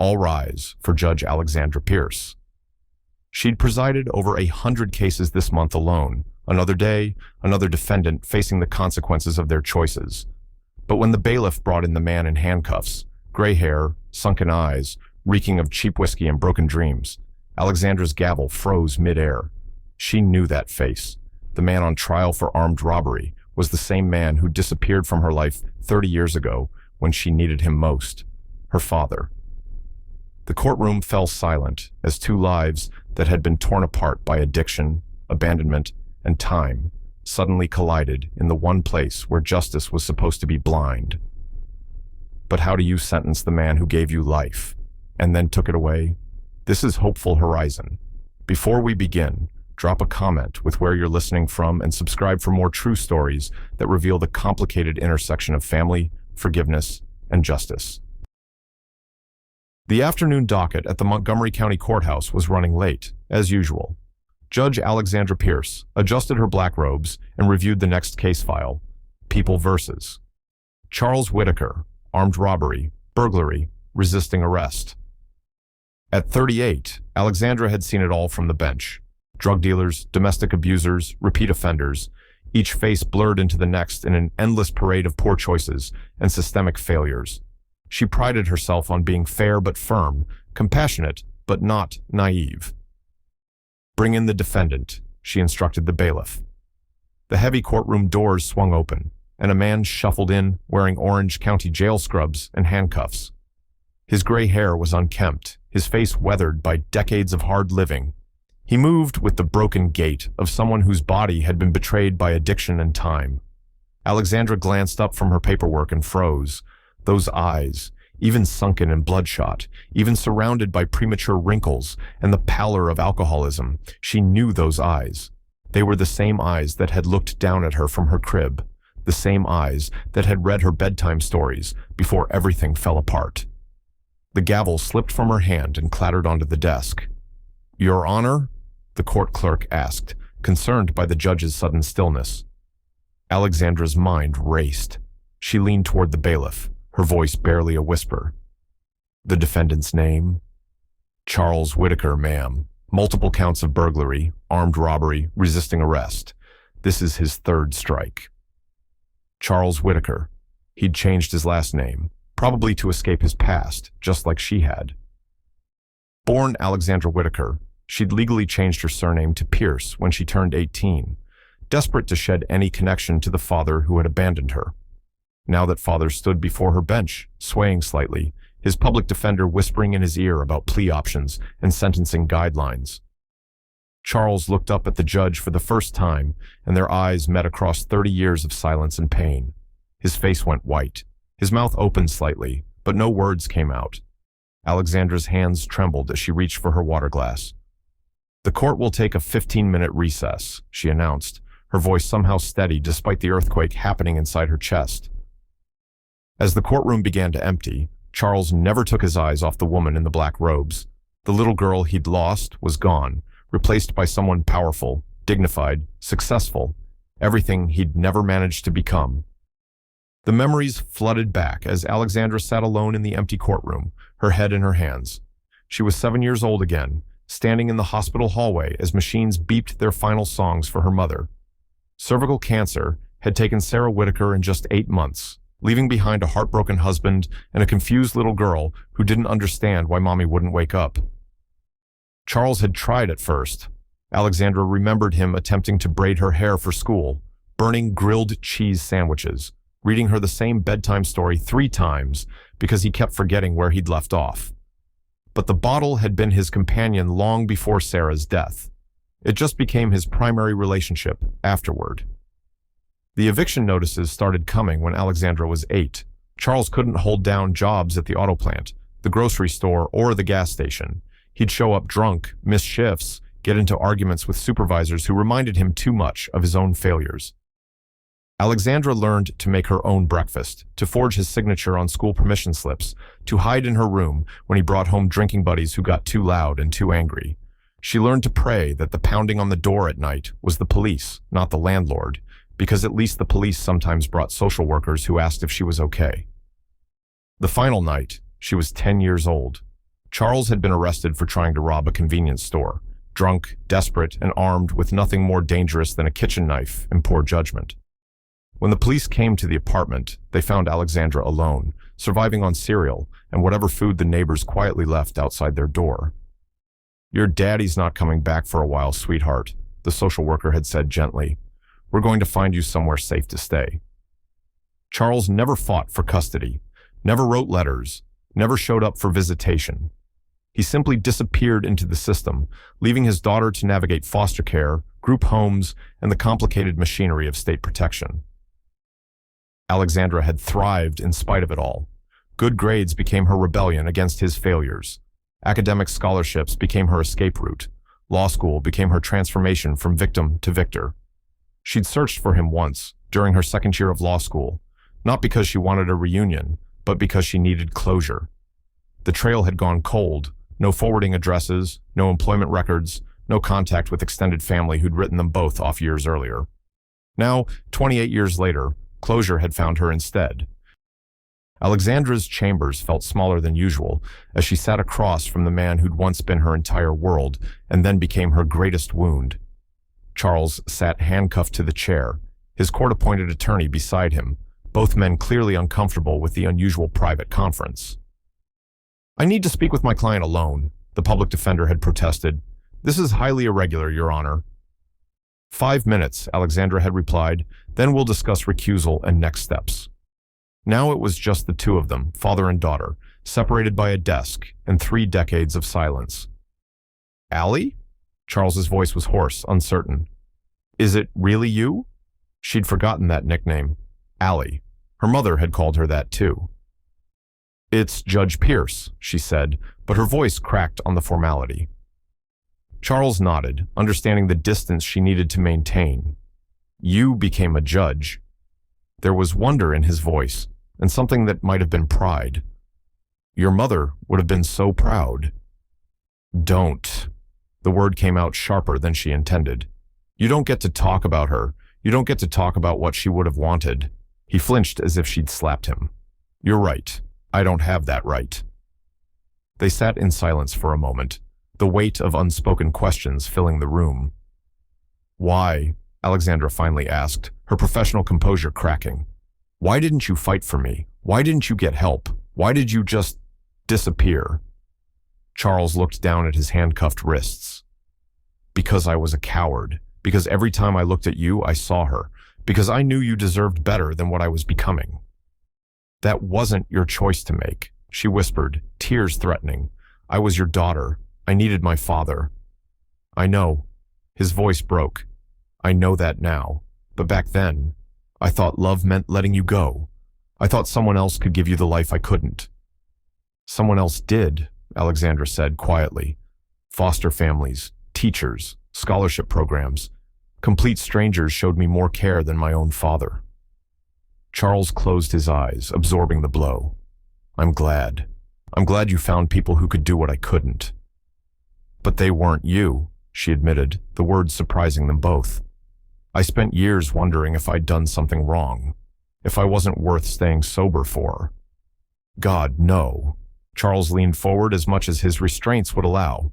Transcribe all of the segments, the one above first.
All rise for Judge Alexandra Pierce. She'd presided over 100 cases this month alone. Another day, another defendant facing the consequences of their choices. But when the bailiff brought in the man in handcuffs, gray hair, sunken eyes, reeking of cheap whiskey and broken dreams, Alexandra's gavel froze midair. She knew that face. The man on trial for armed robbery was the same man who disappeared from her life 30 years ago when she needed him most. Her father. The courtroom fell silent as two lives that had been torn apart by addiction, abandonment, and time suddenly collided in the one place where justice was supposed to be blind. But how do you sentence the man who gave you life and then took it away? This is Hopeful Horizon. Before we begin, drop a comment with where you're listening from and subscribe for more true stories that reveal the complicated intersection of family, forgiveness, and justice. The afternoon docket at the Montgomery County Courthouse was running late, as usual. Judge Alexandra Pierce adjusted her black robes and reviewed the next case file, People vs. Charles Whitaker, armed robbery, burglary, resisting arrest. At 38, Alexandra had seen it all from the bench. Drug dealers, domestic abusers, repeat offenders, each face blurred into the next in an endless parade of poor choices and systemic failures. She prided herself on being fair but firm, compassionate but not naive. Bring in the defendant, she instructed the bailiff. The heavy courtroom doors swung open, and a man shuffled in wearing Orange County jail scrubs and handcuffs. His gray hair was unkempt, his face weathered by decades of hard living. He moved with the broken gait of someone whose body had been betrayed by addiction and time. Alexandra glanced up from her paperwork and froze. Those eyes, even sunken and bloodshot, even surrounded by premature wrinkles and the pallor of alcoholism, she knew those eyes. They were the same eyes that had looked down at her from her crib, the same eyes that had read her bedtime stories before everything fell apart. The gavel slipped from her hand and clattered onto the desk. "Your Honor?" the court clerk asked, concerned by the judge's sudden stillness. Alexandra's mind raced. She leaned toward the bailiff, her voice barely a whisper. "The defendant's name?" "Charles Whitaker, ma'am. Multiple counts of burglary, armed robbery, resisting arrest. This is his third strike." Charles Whitaker. He'd changed his last name, probably to escape his past, just like she had. Born Alexandra Whitaker, she'd legally changed her surname to Pierce when she turned 18, desperate to shed any connection to the father who had abandoned her. Now that father stood before her bench, swaying slightly, his public defender whispering in his ear about plea options and sentencing guidelines. Charles looked up at the judge for the first time, and their eyes met across 30 years of silence and pain. His face went white. His mouth opened slightly, but no words came out. Alexandra's hands trembled as she reached for her water glass. "The court will take a 15-minute recess," she announced, her voice somehow steady despite the earthquake happening inside her chest. As the courtroom began to empty, Charles never took his eyes off the woman in the black robes. The little girl he'd lost was gone, replaced by someone powerful, dignified, successful, everything he'd never managed to become. The memories flooded back as Alexandra sat alone in the empty courtroom, her head in her hands. She was 7 years old again, standing in the hospital hallway as machines beeped their final songs for her mother. Cervical cancer had taken Sarah Whitaker in just 8 months, leaving behind a heartbroken husband and a confused little girl who didn't understand why mommy wouldn't wake up. Charles had tried at first. Alexandra remembered him attempting to braid her hair for school, burning grilled cheese sandwiches, reading her the same bedtime story 3 times because he kept forgetting where he'd left off. But the bottle had been his companion long before Sarah's death. It just became his primary relationship afterward. The eviction notices started coming when Alexandra was 8. Charles couldn't hold down jobs at the auto plant, the grocery store, or the gas station. He'd show up drunk, miss shifts, get into arguments with supervisors who reminded him too much of his own failures. Alexandra learned to make her own breakfast, to forge his signature on school permission slips, to hide in her room when he brought home drinking buddies who got too loud and too angry. She learned to pray that the pounding on the door at night was the police, not the landlord, because at least the police sometimes brought social workers who asked if she was okay. The final night, she was 10 years old. Charles had been arrested for trying to rob a convenience store, drunk, desperate, and armed with nothing more dangerous than a kitchen knife and poor judgment. When the police came to the apartment, they found Alexandra alone, surviving on cereal and whatever food the neighbors quietly left outside their door. "Your daddy's not coming back for a while, sweetheart," the social worker had said gently. "We're going to find you somewhere safe to stay." Charles never fought for custody, never wrote letters, never showed up for visitation. He simply disappeared into the system, leaving his daughter to navigate foster care, group homes, and the complicated machinery of state protection. Alexandra had thrived in spite of it all. Good grades became her rebellion against his failures. Academic scholarships became her escape route. Law school became her transformation from victim to victor. She'd searched for him once, during her second year of law school, not because she wanted a reunion, but because she needed closure. The trail had gone cold, no forwarding addresses, no employment records, no contact with extended family who'd written them both off years earlier. Now, 28 years later, closure had found her instead. Alexandra's chambers felt smaller than usual as she sat across from the man who'd once been her entire world and then became her greatest wound. Charles sat handcuffed to the chair, his court-appointed attorney beside him, both men clearly uncomfortable with the unusual private conference. "I need to speak with my client alone," the public defender had protested. "This is highly irregular, Your Honor." "5 minutes," Alexandra had replied, "then we'll discuss recusal and next steps." Now it was just the two of them, father and daughter, separated by a desk and 3 decades of silence. "Allie?" Charles's voice was hoarse, uncertain. "Is it really you?" She'd forgotten that nickname. Allie. Her mother had called her that too. "It's Judge Pierce," she said, but her voice cracked on the formality. Charles nodded, understanding the distance she needed to maintain. "You became a judge." There was wonder in his voice, and something that might have been pride. "Your mother would have been so proud." "Don't." The word came out sharper than she intended. "You don't get to talk about her. You don't get to talk about what she would have wanted." He flinched as if she'd slapped him. "You're right. I don't have that right." They sat in silence for a moment, the weight of unspoken questions filling the room. "Why?" Alexandra finally asked, her professional composure cracking. "Why didn't you fight for me? Why didn't you get help? Why did you just disappear?" Charles looked down at his handcuffed wrists. "Because I was a coward. Because every time I looked at you, I saw her. Because I knew you deserved better than what I was becoming." "That wasn't your choice to make," she whispered, tears threatening. "I was your daughter. I needed my father." "I know." His voice broke. "I know that now. But back then, I thought love meant letting you go. I thought someone else could give you the life I couldn't." "Someone else did," Alexandra said quietly. "Foster families, teachers, scholarship programs. Complete strangers showed me more care than my own father." Charles closed his eyes, absorbing the blow. I'm glad. I'm glad you found people who could do what I couldn't." "But they weren't you," she admitted, the words surprising them both. "I spent years wondering if I'd done something wrong, if I wasn't worth staying sober for." "God, no." Charles leaned forward as much as his restraints would allow.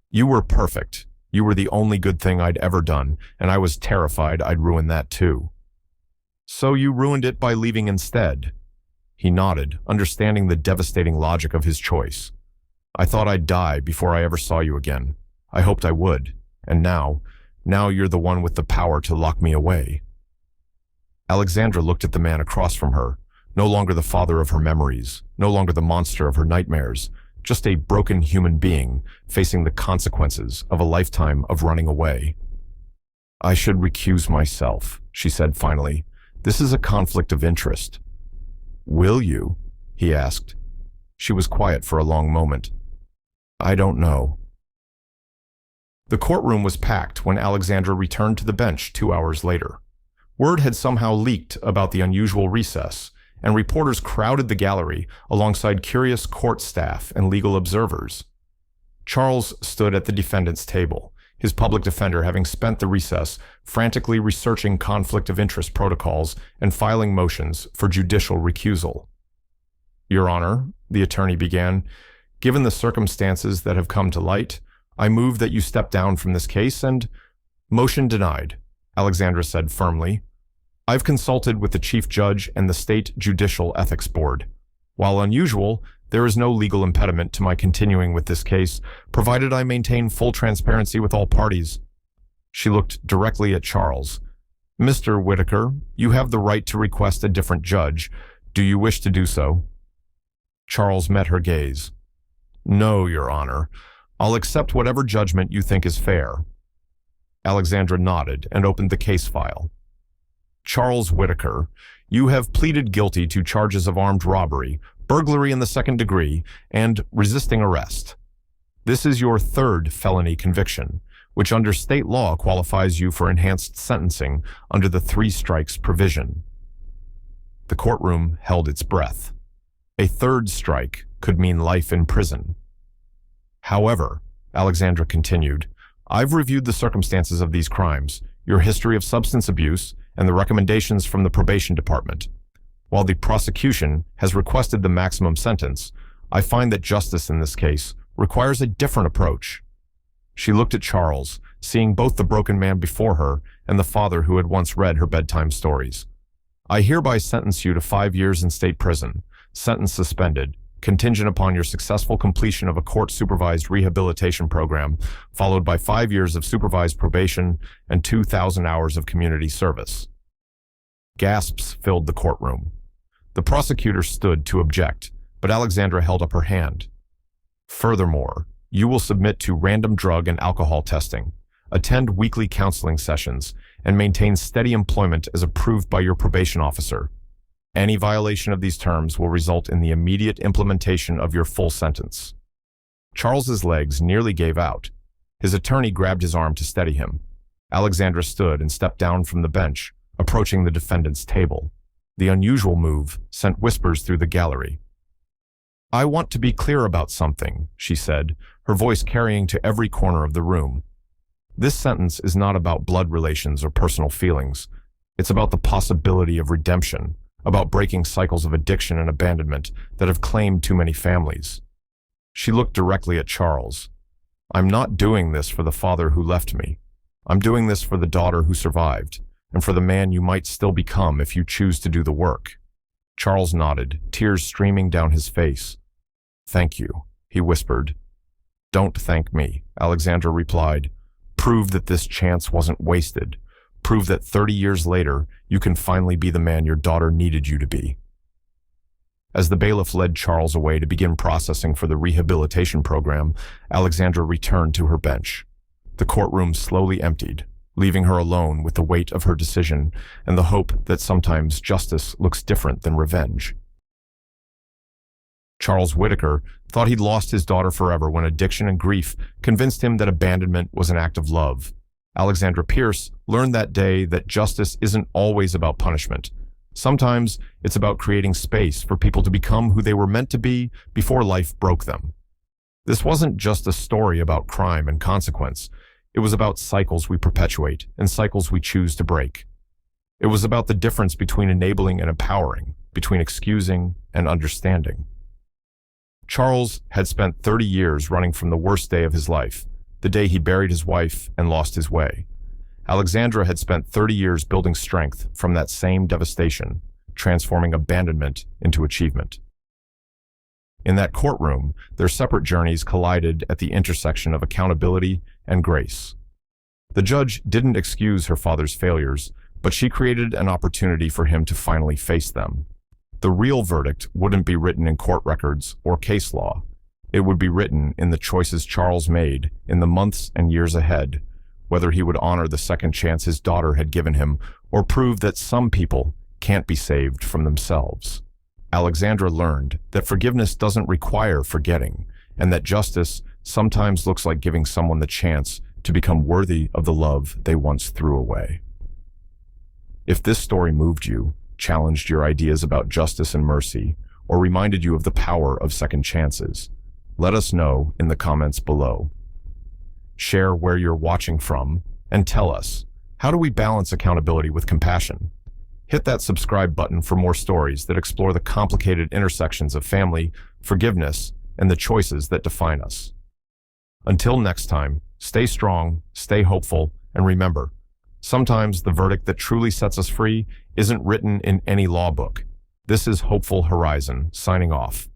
"You were perfect. You were the only good thing I'd ever done, and I was terrified I'd ruin that too." "So you ruined it by leaving instead?" He nodded, understanding the devastating logic of his choice. "I thought I'd die before I ever saw you again. I hoped I would. And now you're the one with the power to lock me away." Alexandra looked at the man across from her, no longer the father of her memories, no longer the monster of her nightmares, just a broken human being facing the consequences of a lifetime of running away. "I should recuse myself," she said finally. "This is a conflict of interest." "Will you?" he asked. She was quiet for a long moment. "I don't know." The courtroom was packed when Alexandra returned to the bench 2 hours later. Word had somehow leaked about the unusual recess, and reporters crowded the gallery alongside curious court staff and legal observers. Charles stood at the defendant's table, his public defender having spent the recess frantically researching conflict of interest protocols and filing motions for judicial recusal. "Your Honor," the attorney began, Given the circumstances that have come to light, I move that you step down from this case and— Motion denied, Alexandra said firmly. I've consulted with the Chief Judge and the State Judicial Ethics Board. While unusual, there is no legal impediment to my continuing with this case, provided I maintain full transparency with all parties. She looked directly at Charles. Mr. Whitaker, you have the right to request a different judge. Do you wish to do so? Charles met her gaze. No, Your Honor. I'll accept whatever judgment you think is fair. Alexandra nodded and opened the case file. Charles Whitaker, you have pleaded guilty to charges of armed robbery, burglary in the second degree, and resisting arrest. This is your third felony conviction, which under state law qualifies you for enhanced sentencing under the 3 strikes provision. The courtroom held its breath. A third strike could mean life in prison. However, Alexandra continued, I've reviewed the circumstances of these crimes, your history of substance abuse, and the recommendations from the probation department. While the prosecution has requested the maximum sentence, I find that justice in this case requires a different approach. She looked at Charles, seeing both the broken man before her and the father who had once read her bedtime stories. I hereby sentence you to 5 years in state prison, sentence suspended, contingent upon your successful completion of a court-supervised rehabilitation program, followed by 5 years of supervised probation and 2,000 hours of community service. Gasps filled the courtroom. The prosecutor stood to object, but Alexandra held up her hand. Furthermore, you will submit to random drug and alcohol testing, attend weekly counseling sessions, and maintain steady employment as approved by your probation officer. Any violation of these terms will result in the immediate implementation of your full sentence. Charles's legs nearly gave out. His attorney grabbed his arm to steady him. Alexandra stood and stepped down from the bench, approaching the defendant's table. The unusual move sent whispers through the gallery. I want to be clear about something, she said, her voice carrying to every corner of the room. This sentence is not about blood relations or personal feelings. It's about the possibility of redemption, about breaking cycles of addiction and abandonment that have claimed too many families. She looked directly at Charles. I'm not doing this for the father who left me. I'm doing this for the daughter who survived, and for the man you might still become if you choose to do the work. Charles nodded, tears streaming down his face. Thank you, he whispered. Don't thank me, Alexandra replied. Prove that this chance wasn't wasted. Prove that 30 years later, you can finally be the man your daughter needed you to be. As the bailiff led Charles away to begin processing for the rehabilitation program, Alexandra returned to her bench. The courtroom slowly emptied, leaving her alone with the weight of her decision and the hope that sometimes justice looks different than revenge. Charles Whitaker thought he'd lost his daughter forever when addiction and grief convinced him that abandonment was an act of love. Alexandra Pierce learned that day that justice isn't always about punishment. Sometimes it's about creating space for people to become who they were meant to be before life broke them. This wasn't just a story about crime and consequence. It was about cycles we perpetuate and cycles we choose to break. It was about the difference between enabling and empowering, between excusing and understanding. Charles had spent 30 years running from the worst day of his life, the day he buried his wife and lost his way. Alexandra had spent 30 years building strength from that same devastation, transforming abandonment into achievement. In that courtroom, their separate journeys collided at the intersection of accountability and grace. The judge didn't excuse her father's failures, but she created an opportunity for him to finally face them. The real verdict wouldn't be written in court records or case law. It would be written in the choices Charles made in the months and years ahead, whether he would honor the second chance his daughter had given him or prove that some people can't be saved from themselves. Alexandra learned that forgiveness doesn't require forgetting, and that justice sometimes looks like giving someone the chance to become worthy of the love they once threw away. If this story moved you, challenged your ideas about justice and mercy, or reminded you of the power of second chances, let us know in the comments below. Share where you're watching from, and tell us, how do we balance accountability with compassion? Hit that subscribe button for more stories that explore the complicated intersections of family, forgiveness, and the choices that define us. Until next time, stay strong, stay hopeful, and remember, sometimes the verdict that truly sets us free isn't written in any law book. This is Hopeful Horizon, signing off.